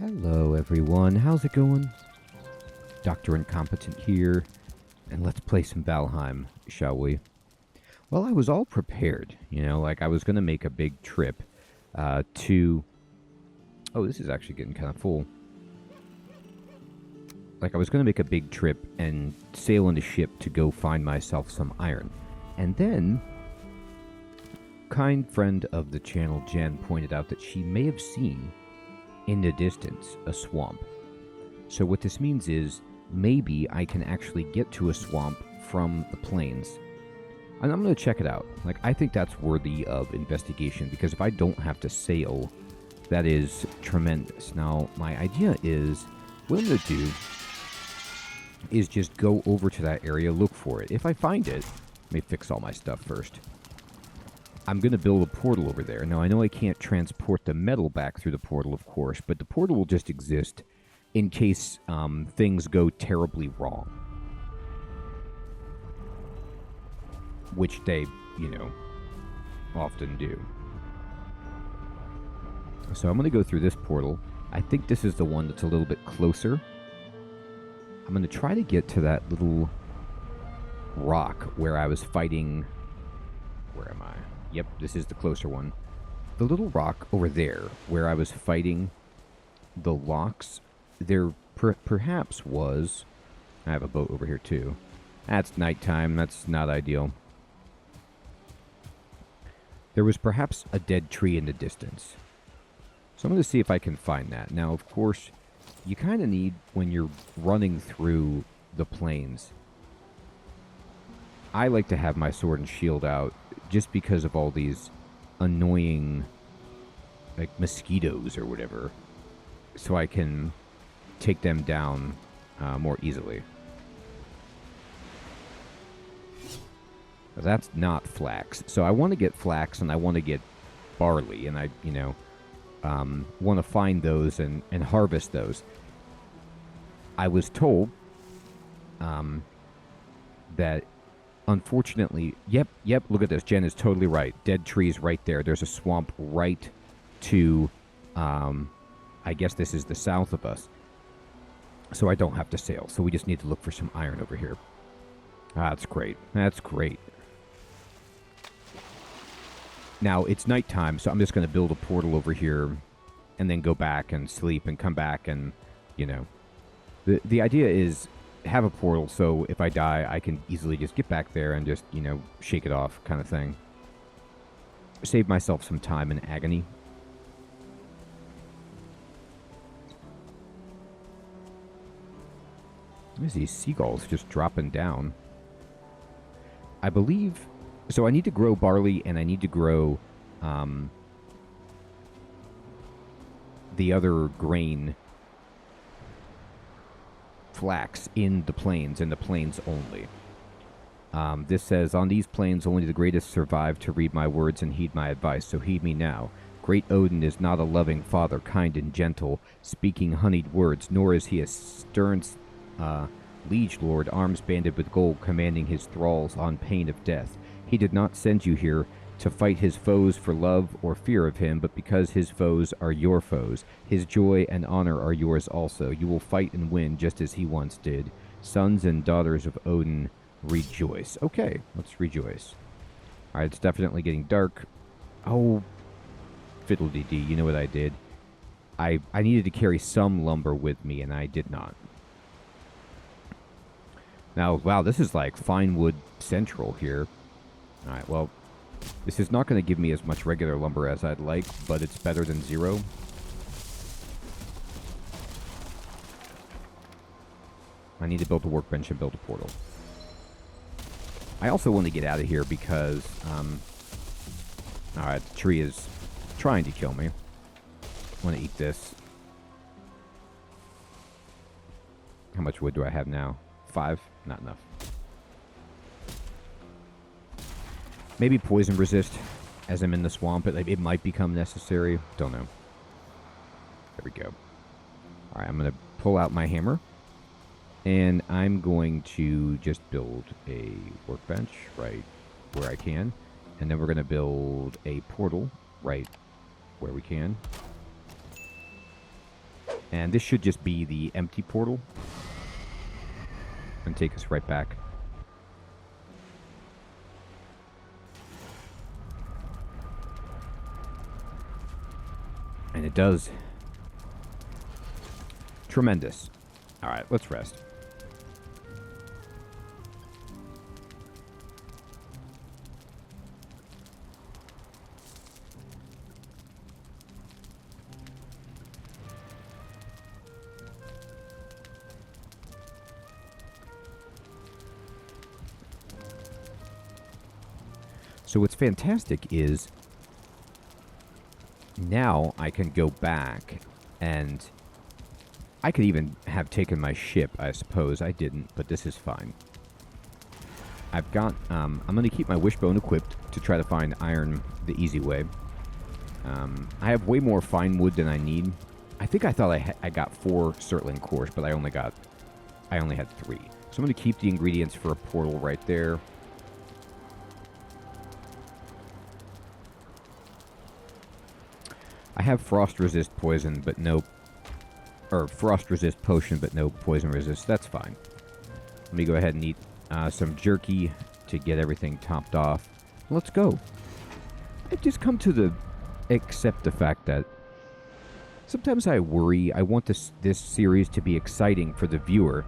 Hello everyone, how's it going? Dr. Incompetent here, and let's play some Valheim, shall we? Well, I was all prepared, like I was going to make a big trip to... Oh, this is actually getting kind of full. Like I was going to make a big trip and sail in a ship to go find myself some iron. And then, kind friend of the channel, Jen, pointed out that she may have seen in the distance a swamp. So what this means is maybe I can actually get to a swamp from the plains. And I'm going to check it out. Like, I think that's worthy of investigation because if I don't have to sail, that is tremendous. Now, my idea is what I'm going to do is just go over to that area, look for it. If I find it, let me fix all my stuff first. I'm going to build a portal over there. Now, I know I can't transport the metal back through the portal, of course, but the portal will just exist in case things go terribly wrong. Which they, often do. So I'm going to go through this portal. I think this is the one that's a little bit closer. I'm going to try to get to that little rock where I was fighting... Where am I? Yep, this is the closer one. The little rock over there, where I was fighting the locks, there perhaps was... I have a boat over here, too. That's nighttime. That's not ideal. There was perhaps a dead tree in the distance. So I'm going to see if I can find that. Now, of course, you kind of need, when you're running through the plains... I like to have my sword and shield out just because of all these annoying, like, mosquitoes or whatever, so I can take them down more easily. That's not flax. So I want to get flax and I want to get barley, and I, want to find those and harvest those. I was told that... Unfortunately, yep, look at this. Jen is totally right. Dead trees right there. There's a swamp right to, I guess this is the south of us. So I don't have to sail. So we just need to look for some iron over here. That's great. That's great. Now, it's nighttime, so I'm just going to build a portal over here and then go back and sleep and come back and, The idea is... have a portal so if I die I can easily just get back there and just, shake it off kind of thing. Save myself some time and agony. There's these seagulls just dropping down. I believe... So I need to grow barley and I need to grow the other grain... flax in the plains only. This says, on these plains only the greatest survive to read my words and heed my advice, so heed me now. Great Odin is not a loving father, kind and gentle, speaking honeyed words, nor is he a stern liege lord, arms banded with gold, commanding his thralls on pain of death. He did not send you here to fight his foes for love or fear of him, but because his foes are your foes. His joy and honor are yours also. You will fight and win just as he once did. Sons and daughters of Odin, rejoice. Okay, let's rejoice. Alright, it's definitely getting dark. Oh, fiddle-dee-dee, you know what I did? I needed to carry some lumber with me, and I did not. Now, wow, this is like fine wood central here. Alright, well... This is not going to give me as much regular lumber as I'd like, but it's better than zero. I need to build a workbench and build a portal. I also want to get out of here because... Alright, the tree is trying to kill me. I want to eat this. How much wood do I have now? 5? Not enough. Maybe poison resist as I'm in the swamp. It might become necessary. Don't know. There we go. Alright, I'm going to pull out my hammer. And I'm going to just build a workbench right where I can. And then we're going to build a portal right where we can. And this should just be the empty portal. And take us right back. And it does. Tremendous. Alright, let's rest. So what's fantastic is now I can go back and I could even have taken my ship, I suppose. I didn't, but this is fine. I've got, I'm going to keep my wishbone equipped to try to find iron the easy way. I have way more fine wood than I need. I think I thought I got 4 Surtling cores, but I only had 3. So I'm going to keep the ingredients for a portal right there. I have frost resist poison, but no, or frost resist potion, but no poison resist. That's fine. Let me go ahead and eat some jerky to get everything topped off. Let's go. I've just come to accept the fact that sometimes I worry. I want this series to be exciting for the viewer,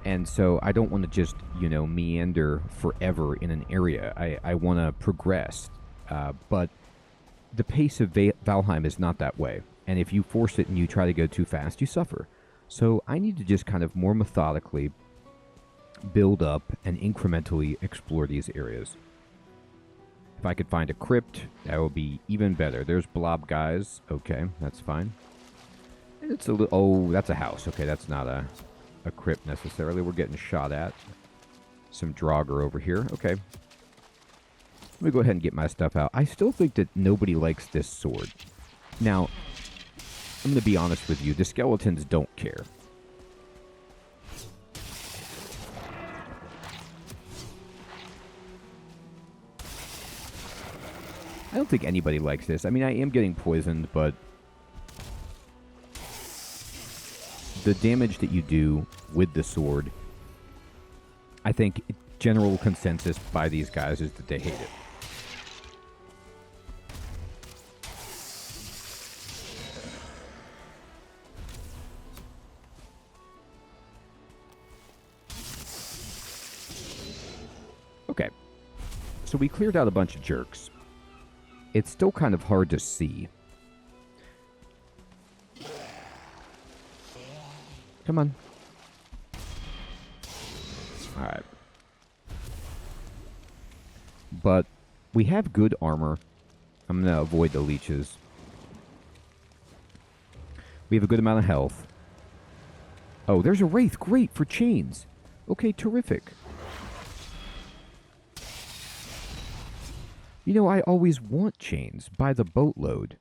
and so I don't want to just, you know, meander forever in an area. I want to progress, but the pace of Valheim is not that way. And if you force it and you try to go too fast, you suffer. So I need to just kind of more methodically build up and incrementally explore these areas. If I could find a crypt, that would be even better. There's blob guys. Okay, that's fine. And it's a little... Oh, that's a house. Okay, that's not a crypt necessarily. We're getting shot at. Some Draugr over here. Okay. Let me go ahead and get my stuff out. I still think that nobody likes this sword. Now, I'm going to be honest with you. The skeletons don't care. I don't think anybody likes this. I mean, I am getting poisoned, but the damage that you do with the sword, I think general consensus by these guys is that they hate it. Okay, so we cleared out a bunch of jerks. It's still kind of hard to see. Come on. Alright. But we have good armor. I'm going to avoid the leeches. We have a good amount of health. Oh, there's a wraith. Great, for chains. Okay, terrific. You know, I always want chains by the boatload.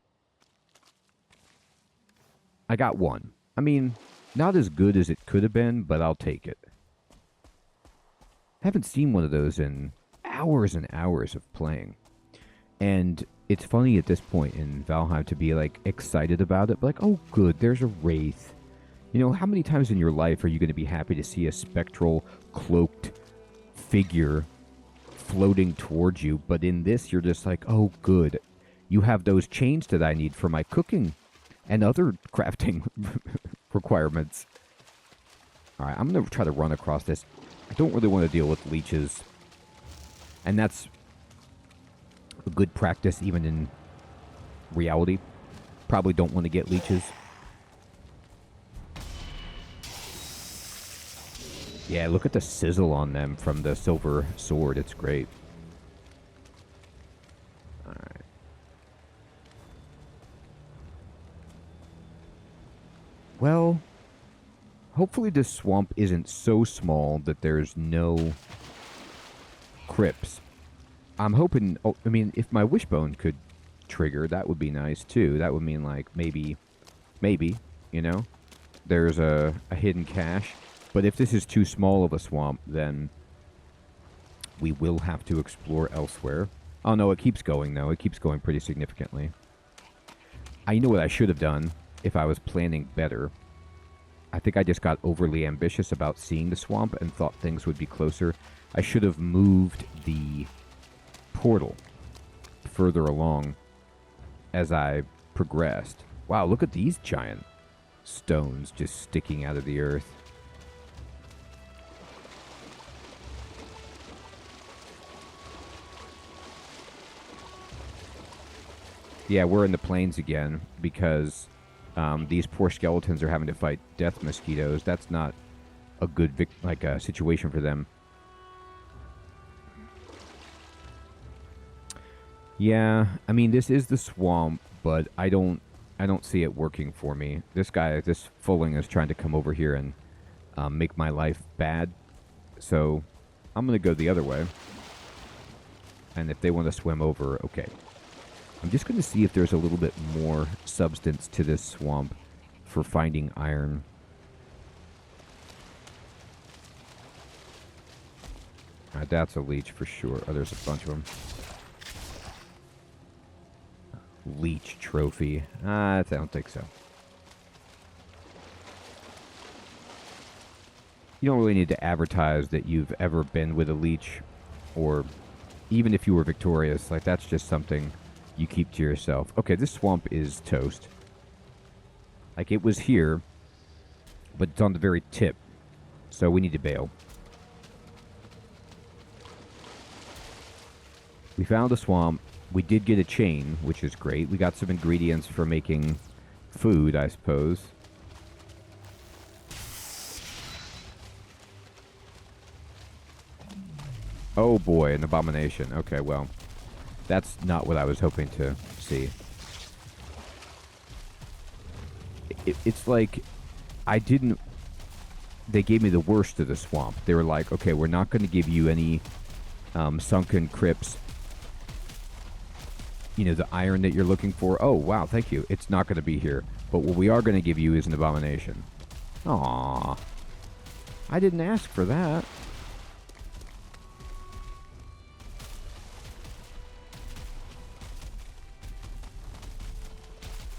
I got one. I mean, not as good as it could have been, but I'll take it. Haven't seen one of those in hours and hours of playing. And it's funny at this point in Valheim to be, like, excited about it. Like, oh, good, there's a wraith. You know, how many times in your life are you going to be happy to see a spectral, cloaked figure floating towards you? But in this, you're just like, oh, good. You have those chains that I need for my cooking and other crafting requirements. All right, I'm going to try to run across this. I don't really want to deal with leeches. And that's a good practice even in reality. Probably don't want to get leeches. Yeah, look at the sizzle on them from the silver sword. It's great. Alright. Well, hopefully this swamp isn't so small that there's no crypts. I'm hoping... Oh, I mean, if my wishbone could trigger, that would be nice, too. That would mean, like, maybe, you know, there's a hidden cache. But if this is too small of a swamp, then we will have to explore elsewhere. Oh, no, it keeps going, though. It keeps going pretty significantly. I know what I should have done if I was planning better. I think I just got overly ambitious about seeing the swamp and thought things would be closer. I should have moved the portal further along as I progressed. Wow, look at these giant stones just sticking out of the earth. Yeah, we're in the plains again because these poor skeletons are having to fight death mosquitoes. That's not a good situation for them. Yeah, I mean, this is the swamp, but I don't see it working for me. This Fulling is trying to come over here and make my life bad. So I'm going to go the other way. And if they want to swim over, okay. I'm just going to see if there's a little bit more substance to this swamp for finding iron. Alright, that's a leech for sure. Oh, there's a bunch of them. Leech trophy. I don't think so. You don't really need to advertise that you've ever been with a leech, or even if you were victorious. Like, that's just something you keep to yourself. Okay, this swamp is toast. Like, it was here, but it's on the very tip. So we need to bail. We found a swamp. We did get a chain, which is great. We got some ingredients for making food, I suppose. Oh boy, an abomination. Okay, well, that's not what I was hoping to see. It's like, they gave me the worst of the swamp. They were like, okay, we're not going to give you any sunken crypts. You know, the iron that you're looking for. Oh, wow, thank you. It's not going to be here. But what we are going to give you is an abomination. Aww. I didn't ask for that.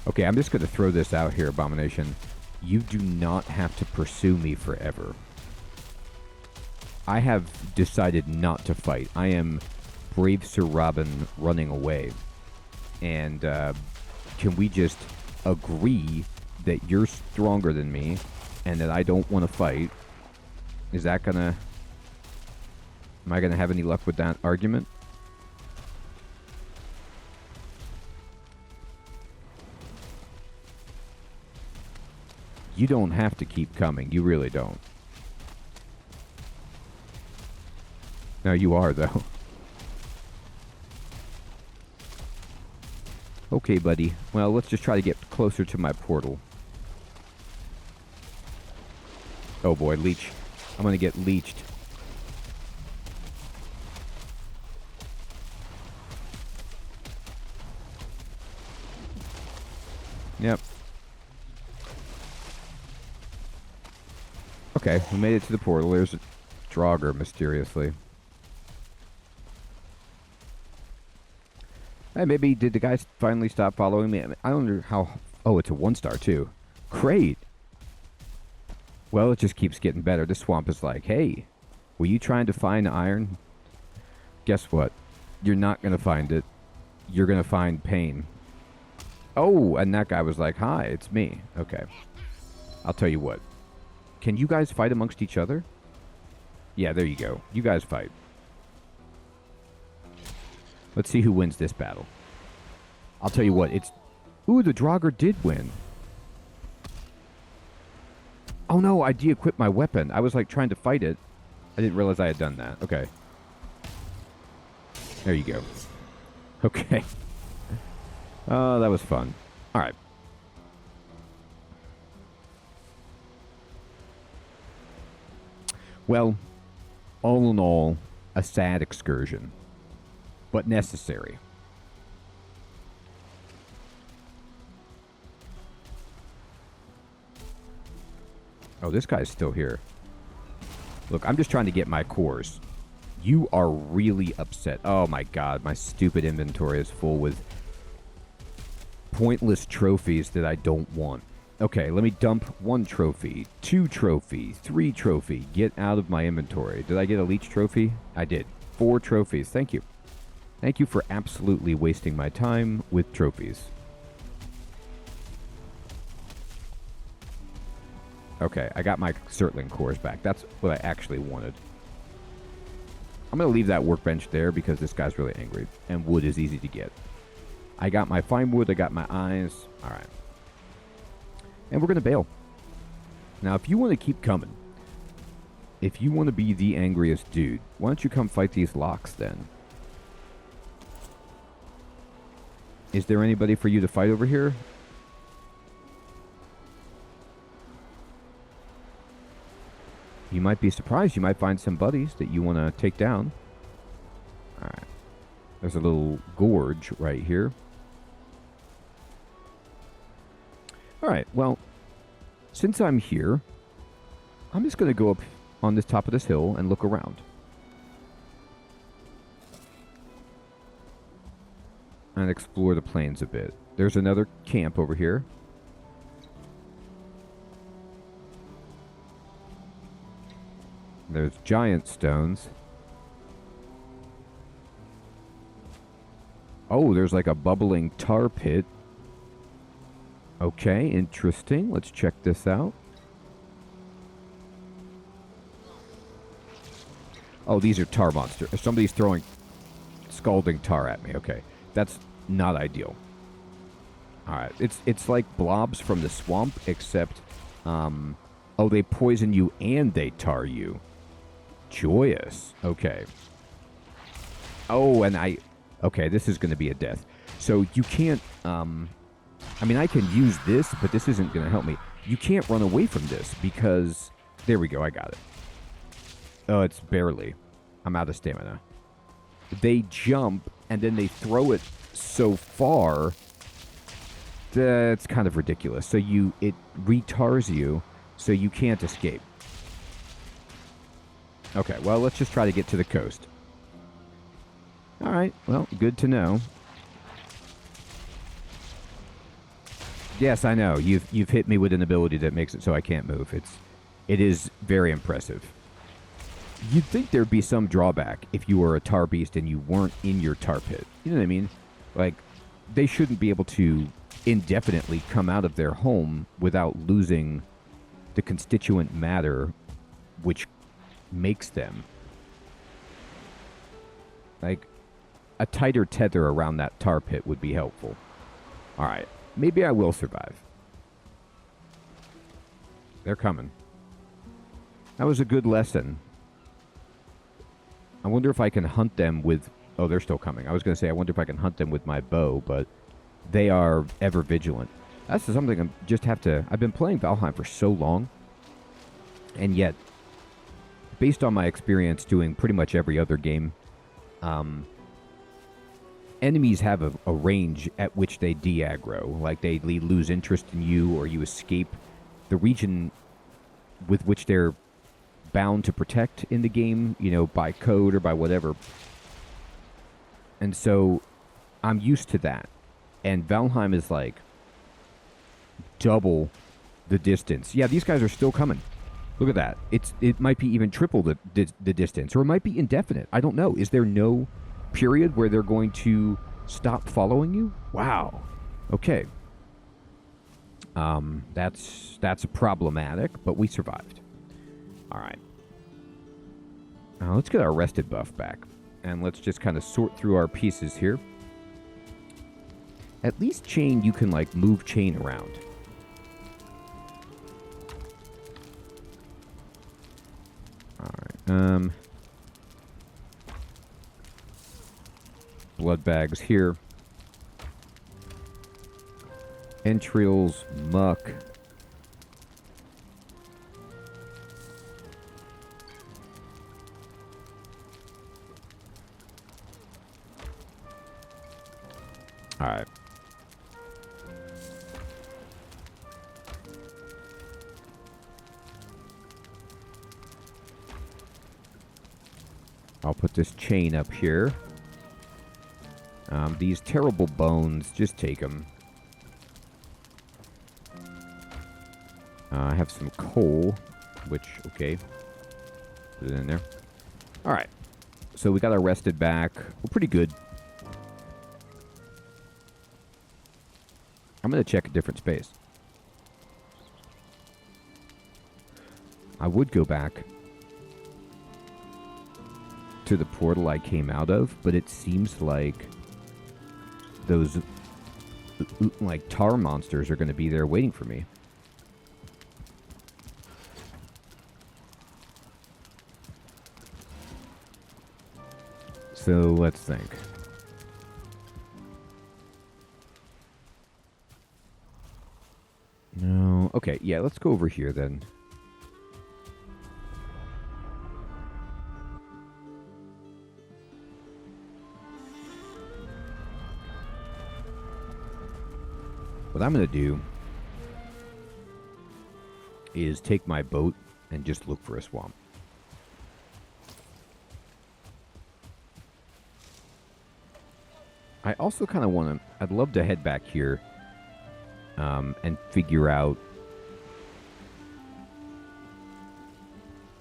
Okay, I'm just going to throw this out here, abomination. You do not have to pursue me forever. I have decided not to fight. I am brave Sir Robin running away. And can we just agree that you're stronger than me and that I don't want to fight? Is that gonna... Am I gonna have any luck with that argument? You don't have to keep coming. You really don't. No, you are, though. Okay, buddy. Well, let's just try to get closer to my portal. Oh boy, leech. I'm gonna get leeched. Yep. Okay, we made it to the portal. There's a Draugr, mysteriously. Hey, maybe did the guy finally stop following me? I don't know how... Oh, it's a 1-star, too. Great! Well, it just keeps getting better. This swamp is like, hey, were you trying to find iron? Guess what? You're not going to find it. You're going to find pain. Oh, and that guy was like, hi, it's me. Okay. I'll tell you what. Can you guys fight amongst each other? Yeah, there you go. You guys fight. Let's see who wins this battle. I'll tell you what, it's... Ooh, the Draugr did win. Oh no, I de-equipped my weapon. I was like trying to fight it. I didn't realize I had done that. Okay. There you go. Okay. Oh, that was fun. Alright. Well, all in all, a sad excursion. But necessary. Oh, this guy's still here. Look, I'm just trying to get my cores. You are really upset. Oh my god, my stupid inventory is full with pointless trophies that I don't want. Okay, let me dump 1 trophy, 2 trophy, 3 trophy. Get out of my inventory. Did I get a leech trophy? I did. 4 trophies. Thank you. Thank you for absolutely wasting my time with trophies. Okay, I got my Certling cores back. That's what I actually wanted. I'm going to leave that workbench there because this guy's really angry, and wood is easy to get. I got my fine wood, I got my eyes. All right. And we're going to bail. Now, if you want to keep coming, if you want to be the angriest dude, why don't you come fight these locks then? Is there anybody for you to fight over here? You might be surprised. You might find some buddies that you want to take down. All right. There's a little gorge right here. All right. Well, since I'm here, I'm just going to go up on this top of this hill and look around. And explore the plains a bit. There's another camp over here. There's giant stones. Oh, there's like a bubbling tar pit. Okay, interesting. Let's check this out. Oh, these are tar monsters. Somebody's throwing scalding tar at me. Okay, that's not ideal. All right, it's like blobs from the swamp, except, oh, they poison you and they tar you. Joyous. Okay. Oh, and okay, this is going to be a death. So you can't, I mean, I can use this, but this isn't going to help me. You can't run away from this because, there we go, I got it. Oh, it's barely. I'm out of stamina. They jump, and then they throw it so far. That's kind of ridiculous. So it retars you, so you can't escape. Okay, well, let's just try to get to the coast. All right, well, good to know. Yes, I know. You've hit me with an ability that makes it so I can't move. It is very impressive. You'd think there'd be some drawback if you were a tar beast and you weren't in your tar pit. You know what I mean? Like, they shouldn't be able to indefinitely come out of their home without losing the constituent matter which makes them. Like, a tighter tether around that tar pit would be helpful. All right. Maybe I will survive. They're coming. That was a good lesson. I wonder if I can hunt them with... Oh, they're still coming. I was going to say, I wonder if I can hunt them with my bow, but they are ever vigilant. That's something I just have to... I've been playing Valheim for so long, and yet, based on my experience doing pretty much every other game, enemies have a range at which they de-aggro. Like, they lose interest in you, or you escape the region with which they're bound to protect in the game, you know, by code or by whatever. And so I'm used to that. And Valheim is like double the distance. Yeah, these guys are still coming. Look at that. It might be even triple the distance, or it might be indefinite. I don't know. Is there no period where they're going to stop following you? Wow. Okay. That's problematic, but we survived. All right. Now let's get our rested buff back, and let's just kind of sort through our pieces here. At least chain, you can like move chain around. All right. Blood bags here. Entrails, muck. All right. I'll put this chain up here. These terrible bones, just take them. I have some coal, which, okay, put it in there. All right, so we got our rested back. We're pretty good. I'm going to check a different space. I would go back to the portal I came out of, but it seems like those like tar monsters are going to be there waiting for me. So let's think. No. Okay, yeah, let's go over here then. What I'm going to do is take my boat and just look for a swamp. I also kind of want to... I'd love to head back here and figure out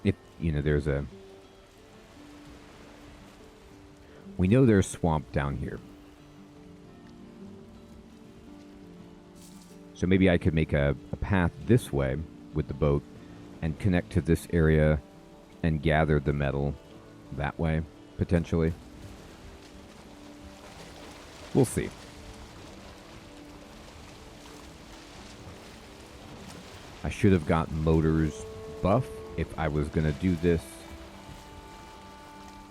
if, you know, there's a... We know there's swamp down here. So maybe I could make a path this way with the boat and connect to this area and gather the metal that way, potentially. We'll see. I should have got Motor's buff if I was going to do this.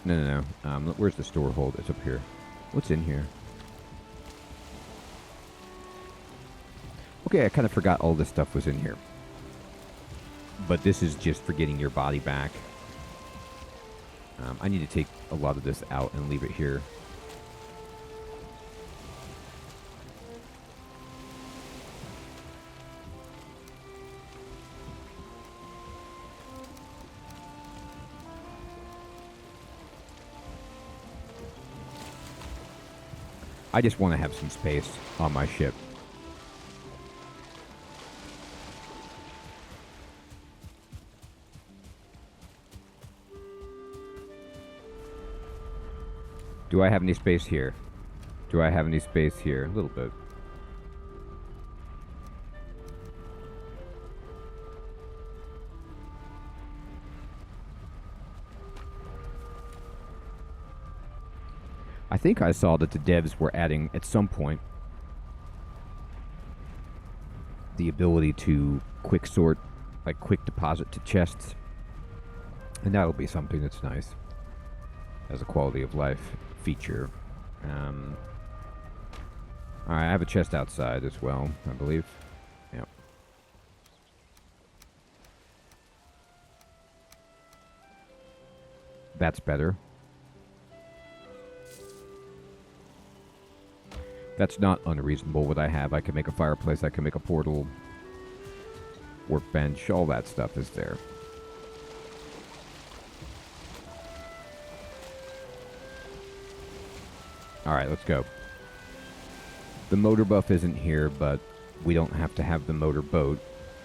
No. Where's the store hold? It's up here. What's in here? Okay, I kind of forgot all this stuff was in here. But this is just for getting your body back. I need to take a lot of this out and leave it here. I just want to have some space on my ship. Do I have any space here? Do I have any space here? A little bit. I think I saw that the devs were adding, at some point, the ability to quick sort, like quick deposit to chests. And that'll be something that's nice as a quality of life feature. Alright, I have a chest outside as well, I believe. Yep. That's better. That's not unreasonable what I have. I can make a fireplace, I can make a portal, workbench, all that stuff is there. Alright, let's go. The motor buff isn't here, but we don't have to have the motor boat.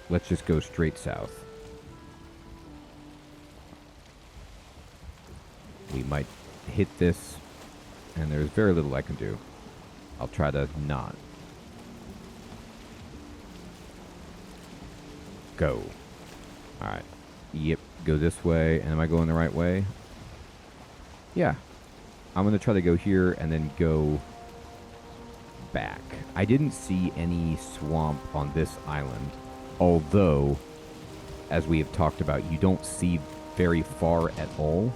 Let's just go straight south. We might hit this, and there's very little I can do. I'll try to not. Go. Alright. Yep, go this way. And am I going the right way? Yeah. I'm going to try to go here and then go back. I didn't see any swamp on this island. Although, as we have talked about, you don't see very far at all.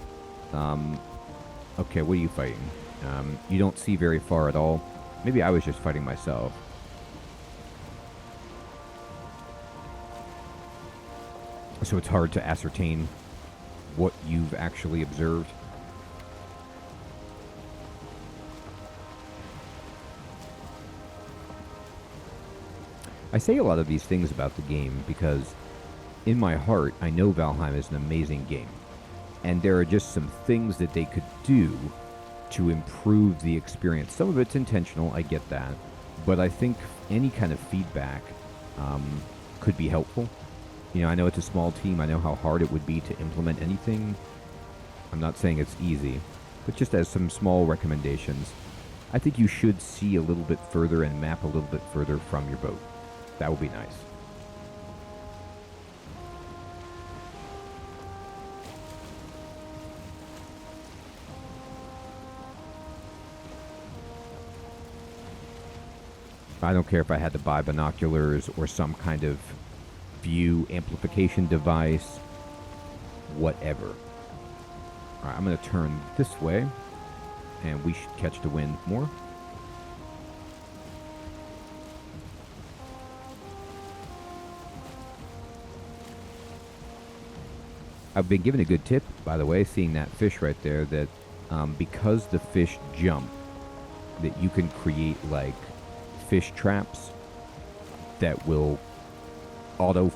Okay, what are you fighting? You don't see very far at all. Maybe I was just fighting myself. So it's hard to ascertain what you've actually observed. I say a lot of these things about the game because in my heart, I know Valheim is an amazing game. And there are just some things that they could do to improve the experience. Some of it's intentional, I get that. But I think any kind of feedback could be helpful. I know it's a small team. I know how hard it would be to implement anything. I'm not saying it's easy, but just as some small recommendations, I think you should see a little bit further and map a little bit further from your boat. That would be nice. I don't care if I had to buy binoculars or some kind of view amplification device, whatever. All right, I'm going to turn this way, and we should catch the wind more. I've been given a good tip, by the way, seeing that fish right there, that because the fish jump, that you can create like fish traps that will auto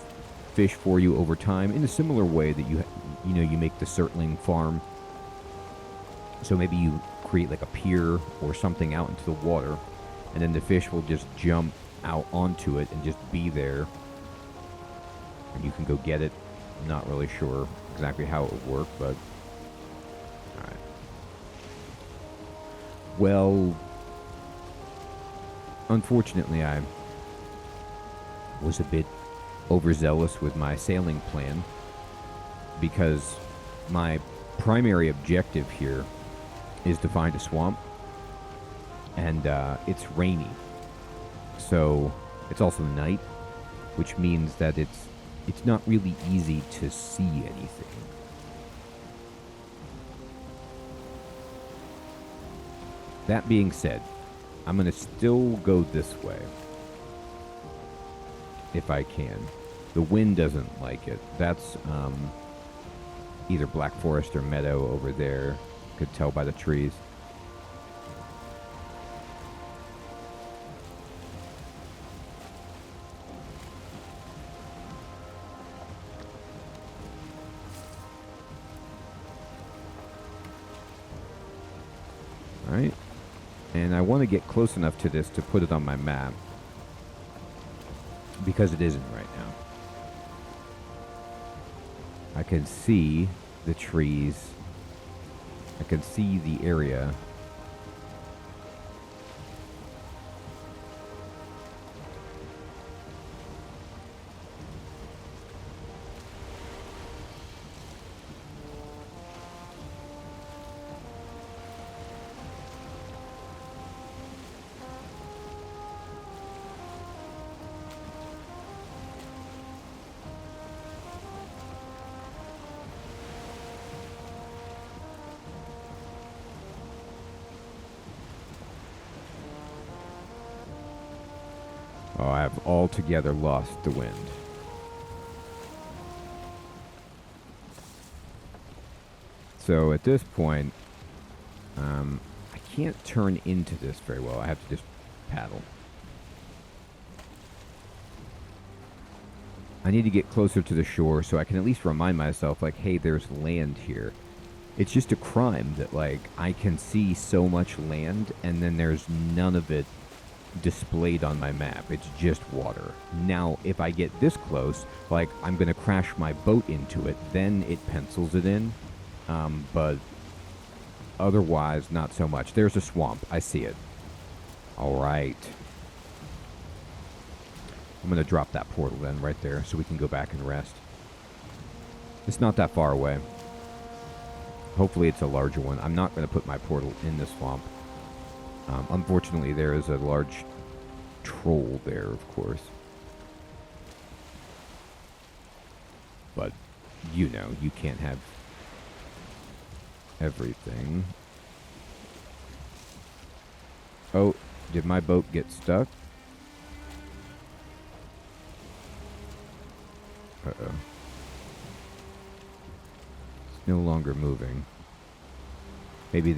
fish for you over time in a similar way that you make the Surtling farm. So maybe you create like a pier or something out into the water, and then the fish will just jump out onto it and just be there, and you can go get it. I'm not really sure exactly how it would work, but all right. Well, unfortunately, I was a bit overzealous with my sailing plan because my primary objective here is to find a swamp, and it's rainy, so it's also night, which means that it's not really easy to see anything. That being said, I'm going to still go this way if I can. The wind doesn't like it. That's either Black Forest or Meadow over there. Could tell by the trees. Alright. And I want to get close enough to this to put it on my map, because it isn't right now. I can see the trees. I can see the area. Oh, I have altogether lost the wind. So at this point, I can't turn into this very well. I have to just paddle. I need to get closer to the shore so I can at least remind myself, like, hey, there's land here. It's just a crime that, like, I can see so much land and then there's none of it displayed on my map. It's just water. Now, if I get this close, like, I'm going to crash my boat into it, then it pencils it in. But otherwise, not so much. There's a swamp. I see it. All right. I'm going to drop that portal then right there so we can go back and rest. It's not that far away. Hopefully it's a larger one. I'm not going to put my portal in the swamp. Unfortunately, there is a large troll there, of course. But, you know, you can't have everything. Oh, did my boat get stuck? Uh-oh. It's no longer moving. Maybe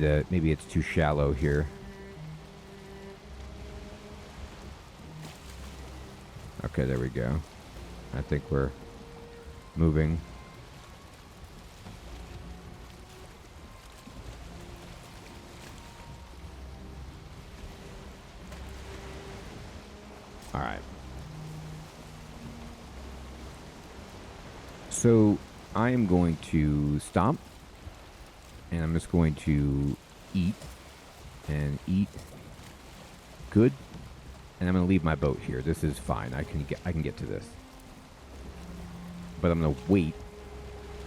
it's too shallow here. Okay, there we go. I think we're moving. All right. So I am going to stop, and I'm just going to eat and eat. Good. And I'm going to leave my boat here. This is fine. I can get to this. But I'm going to wait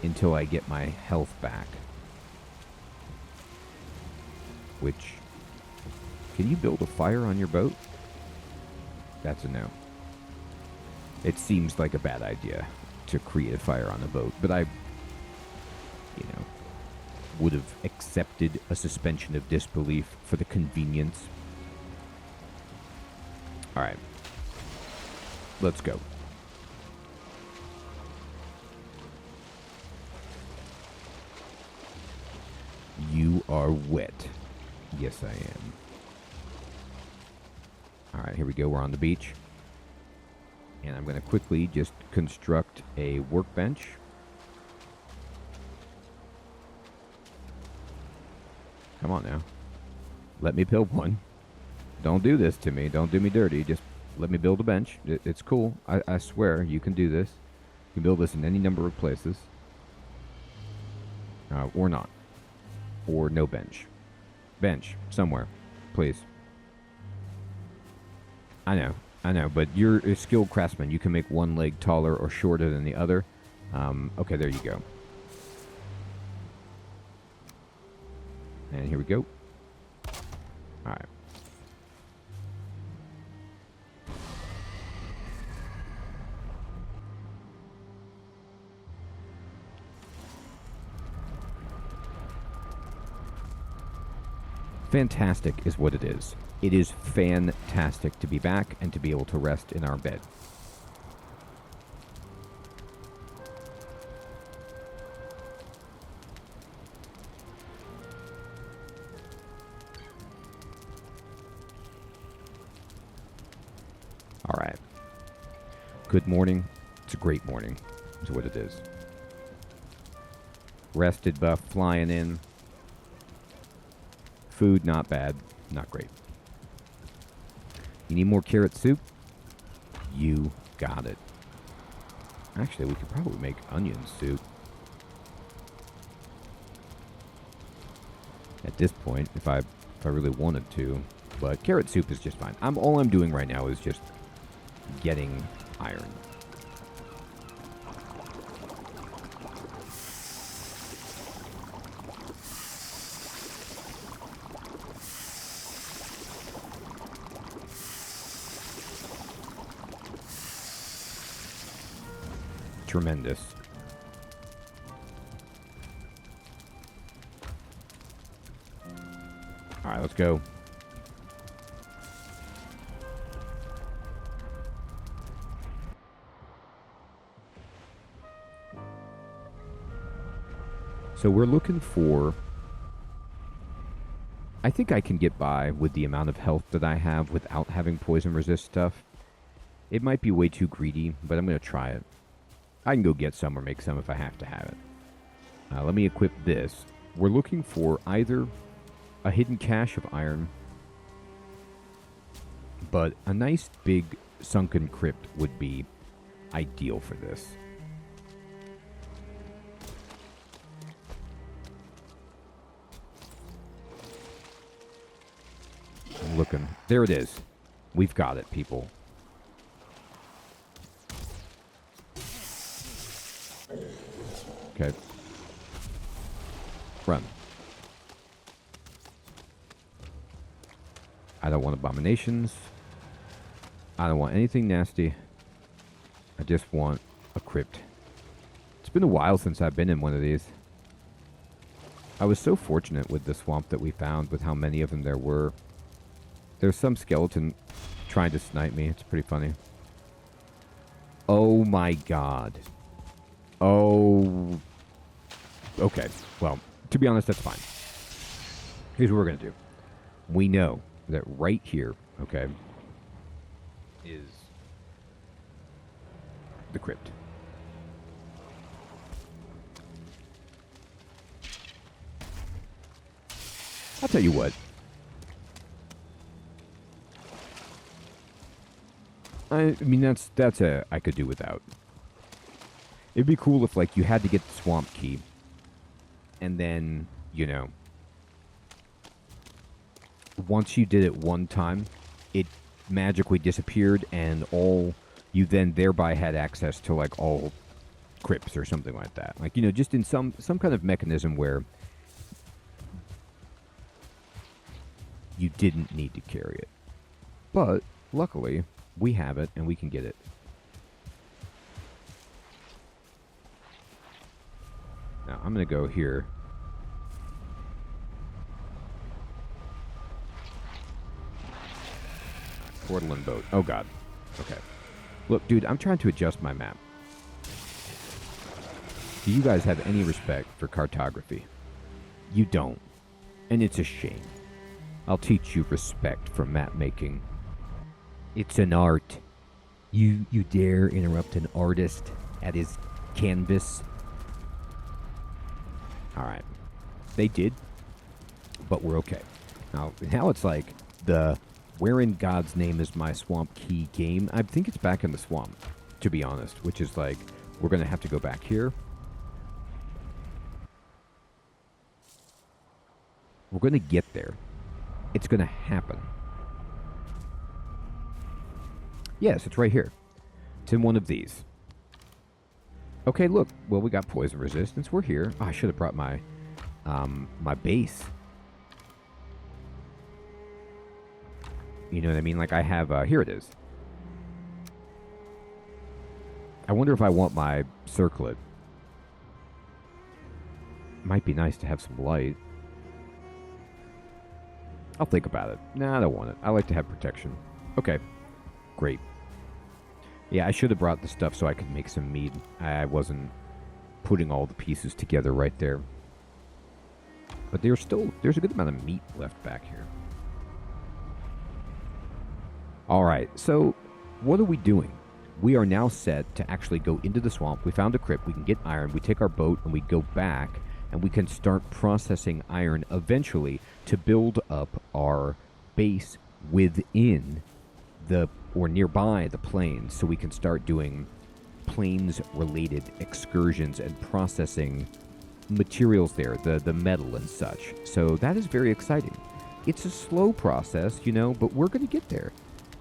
until I get my health back. Which, can you build a fire on your boat? That's a no. It seems like a bad idea to create a fire on a boat, but I, would have accepted a suspension of disbelief for the convenience. All right. Let's go. You are wet. Yes, I am. All right, here we go. We're on the beach. And I'm going to quickly just construct a workbench. Come on now. Let me build one. Don't do this to me. Don't do me dirty. Just let me build a bench. It's cool. I swear you can do this. You can build this in any number of places. Or not. Or no bench. Bench. Somewhere. Please. I know. But you're a skilled craftsman. You can make one leg taller or shorter than the other. Okay, there you go. And here we go. All right. Fantastic is what it is. It is fantastic to be back and to be able to rest in our bed. All right. Good morning. It's a great morning, is what it is. Rested buff flying in. Food, not bad. Not great. You need more carrot soup? You got it. Actually, we could probably make onion soup. At this point, if I really wanted to. But carrot soup is just fine. All I'm doing right now is just getting iron. Tremendous. All right, let's go. So we're looking for... I think I can get by with the amount of health that I have without having poison resist stuff. It might be way too greedy, but I'm going to try it. I can go get some or make some if I have to have it. Let me equip this. We're looking for either a hidden cache of iron, but a nice big sunken crypt would be ideal for this. I'm looking. There it is. We've got it, people. Okay. Run. I don't want abominations. I don't want anything nasty. I just want a crypt. It's been a while since I've been in one of these. I was so fortunate with the swamp that we found, with how many of them there were. There's some skeleton trying to snipe me. It's pretty funny. Oh my god. Oh. Okay. Well, to be honest, that's fine. Here's what we're going to do. We know that right here, okay, is the crypt. I'll tell you what. I mean, that's I could do without. It'd be cool if, like, you had to get the swamp key, and then, once you did it one time, it magically disappeared, and you then thereby had access to, like, all crypts or something like that. Like, just in some kind of mechanism where you didn't need to carry it. But, luckily, we have it, and we can get it. Now, I'm going to go here. Portal and boat. Oh, God. Okay. Look, dude, I'm trying to adjust my map. Do you guys have any respect for cartography? You don't. And it's a shame. I'll teach you respect for map making. It's an art. You dare interrupt an artist at his canvas? Alright. They did. But we're okay. Now it's like the Where in God's Name is My Swamp Key game. I think it's back in the swamp, to be honest. Which is like, we're going to have to go back here. We're going to get there. It's going to happen. Yes, it's right here. It's in one of these. Okay, look. Well, we got poison resistance. We're here. Oh, I should have brought my my base. You know what I mean? Like I have, here it is. I wonder if I want my circlet. Might be nice to have some light. I'll think about it. Nah, I don't want it. I like to have protection. Okay. Great. Yeah, I should have brought the stuff so I could make some mead. I wasn't putting all the pieces together right there. But there's a good amount of meat left back here. Alright, so what are we doing? We are now set to actually go into the swamp. We found a crypt. We can get iron. We take our boat and we go back. And we can start processing iron eventually to build up our base within or nearby the plains, so we can start doing plains-related excursions and processing materials there, the metal and such. So that is very exciting. It's a slow process, but we're going to get there.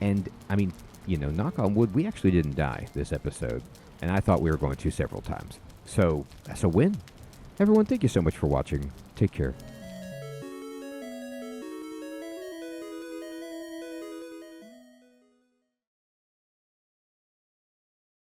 And, I mean, knock on wood, we actually didn't die this episode. And I thought we were going to several times. So, that's a win. Everyone, thank you so much for watching. Take care.